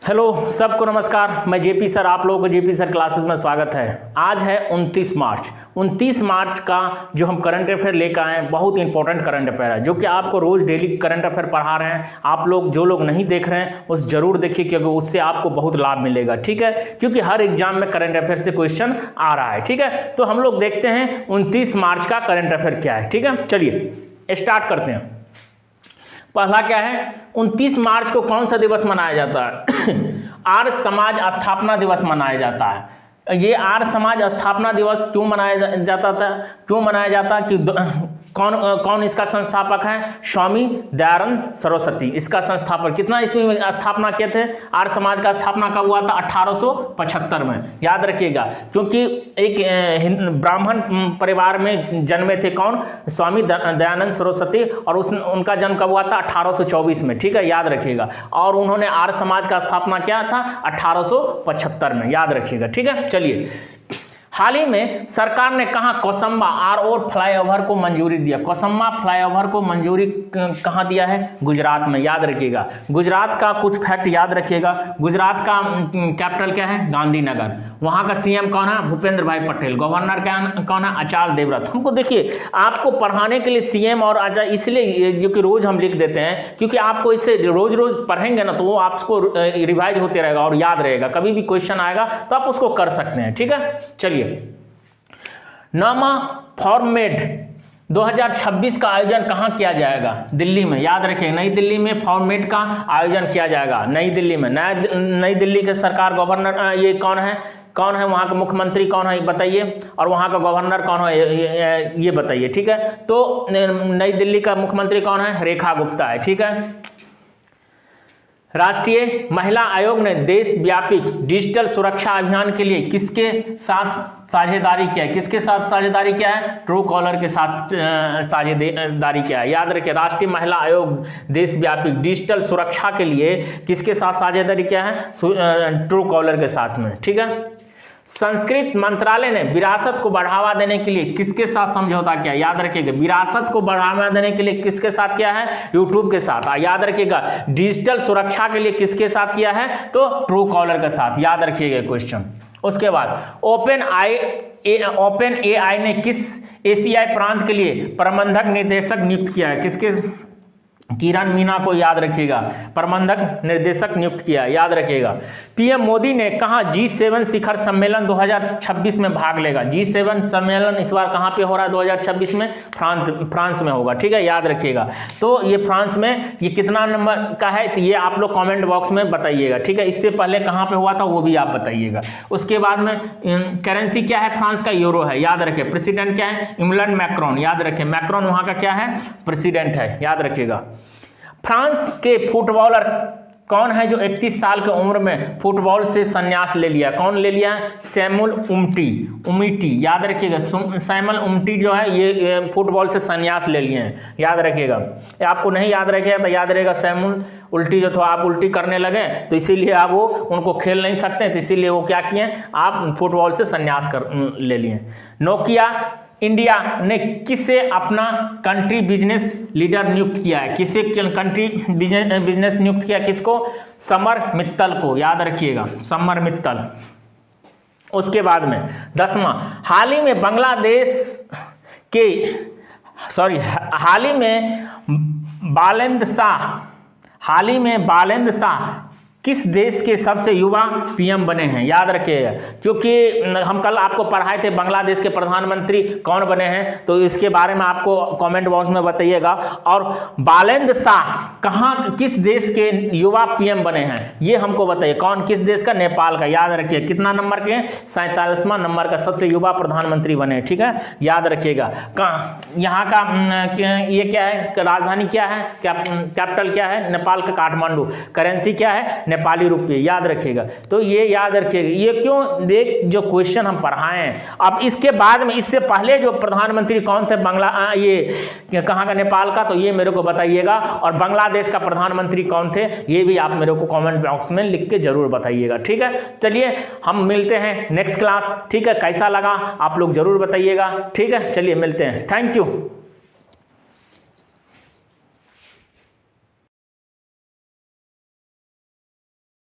Hello सबको नमस्कार। मैं जेपी सर, आप लोगों को जेपी सर क्लासेस में स्वागत है। आज है 29 मार्च। 29 मार्च का जो हम करंट अफेयर लेकर आए हैं, बहुत इंपॉर्टेंट करंट अफेयर है जो कि आपको रोज़ डेली करंट अफेयर पढ़ा रहे हैं। आप लोग जो लोग नहीं देख रहे हैं उस जरूर देखिए, क्योंकि उससे आपको बहुत लाभ मिलेगा। ठीक है, क्योंकि हर एग्जाम में करंट अफेयर से क्वेश्चन आ रहा है। ठीक है, तो हम लोग देखते हैं 29 मार्च का करंट अफेयर क्या है। ठीक है, चलिए स्टार्ट करते हैं। पहला क्या है, 29 मार्च को कौन सा दिवस मनाया जाता है? आर्य समाज स्थापना दिवस मनाया जाता है। ये आर्य समाज स्थापना दिवस क्यों मनाया जाता कि कौन इसका संस्थापक है? स्वामी दयानंद सरस्वती इसका संस्थापक। कितना ईस्वी में स्थापना किए थे? आर्य समाज का स्थापना कब हुआ था? 1875 में। याद रखिएगा, क्योंकि एक ब्राह्मण परिवार में जन्मे थे। कौन? स्वामी दयानंद सरस्वती। और उनका जन्म कब हुआ था? 1824 में। ठीक है, याद रखिएगा। और उन्होंने आर्य समाज का स्थापना किया था 1875 में। याद रखिएगा। ठीक है, चलिए। हाल ही में सरकार ने कहां कौसंबा आर फ्लाईओवर को मंजूरी दिया? कौसंबा फ्लाईओवर को मंजूरी कहां दिया है? गुजरात में। याद रखिएगा। गुजरात का कुछ फैक्ट याद रखिएगा। गुजरात का कैपिटल क्या है? गांधीनगर। वहां का सीएम कौन है? भूपेंद्र भाई पटेल। गवर्नर कौन है? आचार्य देवव्रत। हमको देखिए, आपको पढ़ाने के लिए सीएम और आचार्य इसलिए जो कि रोज हम लिख देते हैं, क्योंकि आपको इसे रोज रोज पढ़ेंगे ना तो वो आपको रिवाइज होते रहेगा और याद रहेगा। कभी भी क्वेश्चन आएगा तो आप उसको कर सकते हैं। ठीक है, चलिए। नामा फॉर्मेट 2026 का आयोजन कहां किया जाएगा? दिल्ली में। याद रखें, नई दिल्ली में फॉर्मेट का आयोजन किया जाएगा। नई दिल्ली में। नई दिल्ली के सरकार गवर्नर ये कौन है? वहाँ का मुख्यमंत्री कौन है बताइए? और वहाँ का गवर्नर कौन है ये बताइए। ठीक है, तो नई दिल्ली का मुख्यमंत्री कौन है? रेखा गुप्ता है। ठीक है। राष्ट्रीय महिला आयोग ने देशव्यापी डिजिटल सुरक्षा अभियान के लिए किसके साथ साझेदारी किया है? किसके साथ साझेदारी किया है? ट्रू कॉलर के साथ साझेदारी किया है। याद रखिए, राष्ट्रीय महिला आयोग देशव्यापी डिजिटल सुरक्षा के लिए किसके साथ साझेदारी किया है? ट्रू कॉलर के साथ में। ठीक है। संस्कृत मंत्रालय ने विरासत को बढ़ावा देने के लिए किसके साथ समझौता किया? याद रखिएगा, विरासत को बढ़ावा देने के लिए किसके साथ किया है? यूट्यूब के साथ। याद रखिएगा, डिजिटल सुरक्षा के लिए किसके साथ किया है? तो ट्रू कॉलर के साथ। याद रखिएगा क्वेश्चन। उसके बाद ओपन एआई ने किस एशियाई प्रांत के लिए प्रबंधक निर्देशक नियुक्त किया है? किसके? किरण मीना को। याद रखिएगा, प्रबंधक निर्देशक नियुक्त किया। याद रखिएगा। पीएम मोदी ने कहा G7 शिखर सम्मेलन 2026 में भाग लेगा? G7 सम्मेलन इस बार कहां पे हो रहा है? 2026 में फ्रांस में होगा। ठीक है, याद रखिएगा। तो ये फ्रांस में ये कितना नंबर का है तो ये आप लोग कमेंट बॉक्स में बताइएगा। ठीक है, इससे पहले कहां पे हुआ था वो भी आप बताइएगा। उसके बाद में करेंसी क्या है? फ्रांस का यूरो है। याद रखें। प्रेसिडेंट क्या है? Emmanuel Macron. याद रखें, मैक्रोन वहां का क्या है? प्रेसिडेंट है। याद रखिएगा। फ्रांस के फुटबॉलर कौन है जो 31 साल की उम्र में फुटबॉल से संन्यास ले लिया? कौन ले लिया? सैमुअल उमटी। याद रखिएगा, सैमुअल उमटी जो है ये फुटबॉल से संन्यास ले लिए हैं। याद रखिएगा। आपको नहीं याद रखेगा तो याद रहेगा सैमुअल उल्टी जो था, आप उल्टी करने लगे तो इसीलिए आप वो उनको खेल नहीं सकते, तो इसीलिए वो क्या किए? आप फुटबॉल से संन्यास कर ले लिए। नोकिया इंडिया ने किसे अपना कंट्री बिजनेस लीडर नियुक्त किया है? किसे कंट्री बिजनेस नियुक्त किया? किसको? समर मित्तल को। याद रखिएगा, समर मित्तल। उसके बाद में 10वां, हाल ही में बालेंद्र शाह किस देश के सबसे युवा पीएम बने हैं? याद रखिएगा, क्योंकि हम कल आपको पढ़ाए थे बांग्लादेश के प्रधानमंत्री कौन बने हैं, तो इसके बारे में आपको कमेंट बॉक्स में बताइएगा। और बालेंद्र शाह किस देश के युवा पीएम बने हैं ये हमको बताइए। कौन? किस देश का? नेपाल का। याद रखिए, कितना नंबर के? 47वां नंबर का सबसे युवा प्रधानमंत्री बने। ठीक है, याद रखिएगा। यहाँ का ये क्या है? राजधानी क्या है? कैपिटल क्या है? नेपाल का काठमांडू। करेंसी क्या है? नेपाली रुपये। याद रखिएगा। तो ये याद रखिएगा। ये क्यों? देख जो क्वेश्चन हम पढ़ाए हैं। अब इसके बाद में इससे पहले जो प्रधानमंत्री कौन थे ये कहाँ का? नेपाल का। तो ये मेरे को बताइएगा। और बांग्लादेश का प्रधानमंत्री कौन थे ये भी आप मेरे को कमेंट बॉक्स में लिख के जरूर बताइएगा। ठीक है, चलिए हम मिलते हैं नेक्स्ट क्लास। ठीक है, कैसा लगा आप लोग जरूर बताइएगा। ठीक है, चलिए मिलते हैं। Thank you.